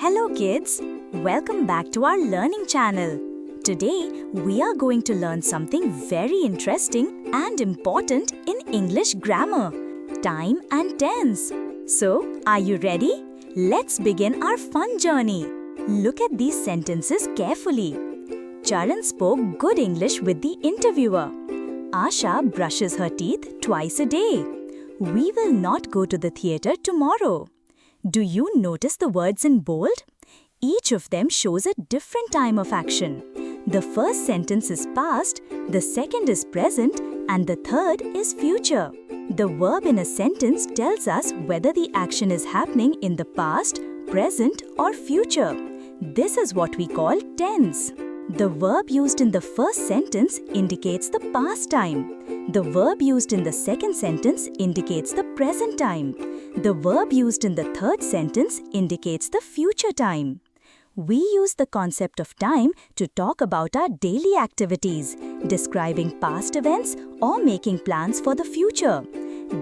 Hello kids, welcome back to our learning channel. Today we are going to learn something very interesting and important in English grammar, time and tense. So, are you ready? Let's begin our fun journey. Look at these sentences carefully. Charan spoke good English with the interviewer. Asha brushes her teeth twice a day. We will not go to the theatre tomorrow. Do you notice the words in bold? Each of them shows a different time of action. The first sentence is past, the second is present, and the third is future. The verb in a sentence tells us whether the action is happening in the past, present, or future. This is what we call tense. The verb used in the first sentence indicates the past time. The verb used in the second sentence indicates the present time. The verb used in the third sentence indicates the future time. We use the concept of time to talk about our daily activities, describing past events or making plans for the future.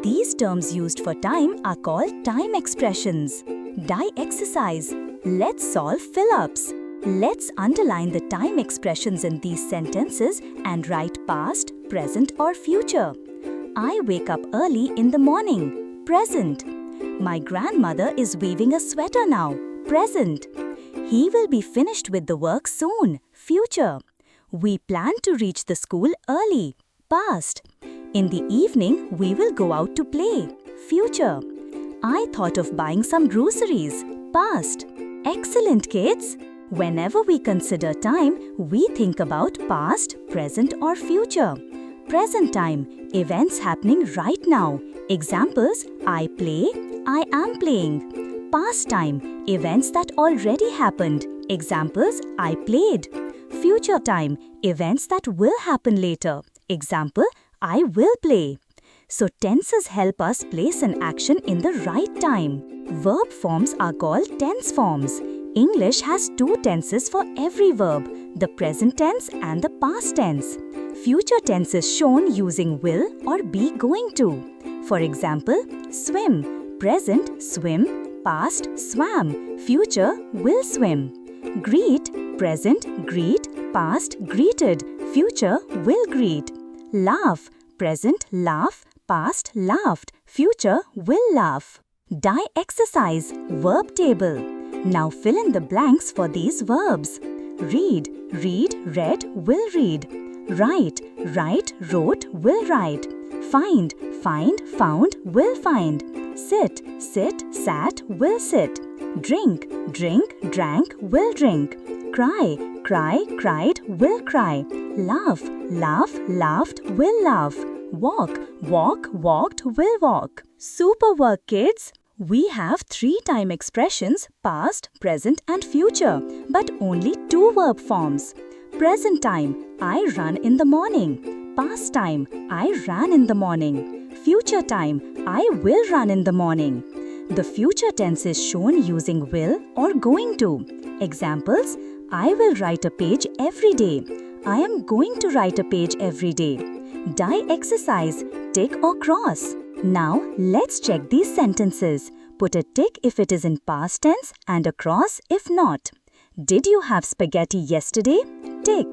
These terms used for time are called time expressions. Die exercise. Let's solve fill-ups. Let's underline the time expressions in these sentences and write past, present or future. I wake up early in the morning. Present. My grandmother is weaving a sweater now. Present. He will be finished with the work soon. Future. We plan to reach the school early. Past. In the evening, we will go out to play. Future. I thought of buying some groceries. Past. Excellent, kids! Whenever we consider time, we think about past, present or future. Present time, events happening right now. Examples, I play, I am playing. Past time, events that already happened. Examples, I played. Future time, events that will happen later. Example, I will play. So tenses help us place an action in the right time. Verb forms are called tense forms. English has two tenses for every verb, the present tense and the past tense. Future tense is shown using will or be going to. For example, swim, present, swim, past, swam, future, will swim. Greet, present, greet, past, greeted, future, will greet. Laugh, present, laugh, past, laughed, future, will laugh. Die exercise, verb table. Now fill in the blanks for these verbs. Read, read, read, will read. Write, write, wrote, will write. Find, find, found, will find. Sit, sit, sat, will sit. Drink, drink, drank, will drink. Cry, cry, cried, will cry. Laugh, laugh, laughed, will laugh. Walk, walk, walked, will walk. Super work, kids! We have three time expressions, past, present and future, but only two verb forms. Present time, I run in the morning. Past time, I ran in the morning. Future time, I will run in the morning. The future tense is shown using will or going to. Examples, I will write a page every day. I am going to write a page every day. Die exercise, tick or cross. Now, let's check these sentences. Put a tick if it is in past tense and a cross if not. Did you have spaghetti yesterday? Tick.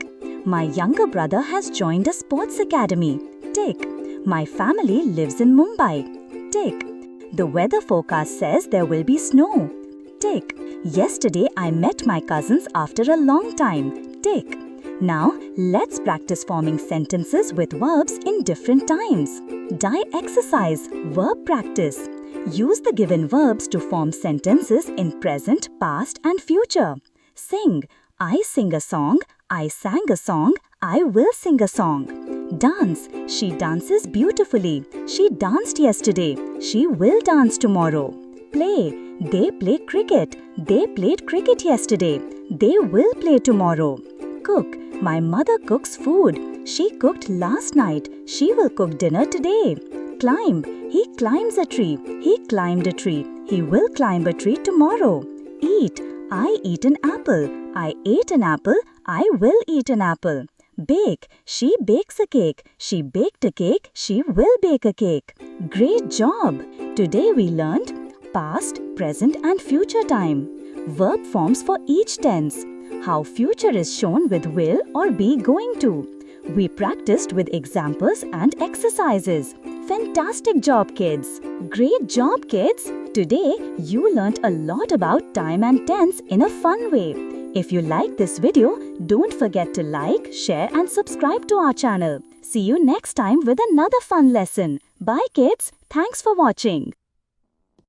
My younger brother has joined a sports academy. Tick. My family lives in Mumbai. Tick. The weather forecast says there will be snow. Tick. Yesterday I met my cousins after a long time. Tick. Now, let's practice forming sentences with verbs in different times. Die exercise, verb practice. Use the given verbs to form sentences in present, past and future. Sing. I sing a song. I sang a song. I will sing a song. Dance. She dances beautifully. She danced yesterday. She will dance tomorrow. Play. They play cricket. They played cricket yesterday. They will play tomorrow. Cook. My mother cooks food. She cooked last night. She will cook dinner today. Climb. He climbs a tree. He climbed a tree. He will climb a tree tomorrow. Eat. I eat an apple. I ate an apple. I will eat an apple. Bake. She bakes a cake. She baked a cake. She will bake a cake. Great job! Today we learned past, present and future time. verb forms for each tense, how future is shown with will or be going to. We practiced with examples and exercises. Fantastic job, kids! Great job, kids! Today, you learnt a lot about time and tense in a fun way. If you like this video, don't forget to like, share and subscribe to our channel. See you next time with another fun lesson. Bye, kids! Thanks for watching.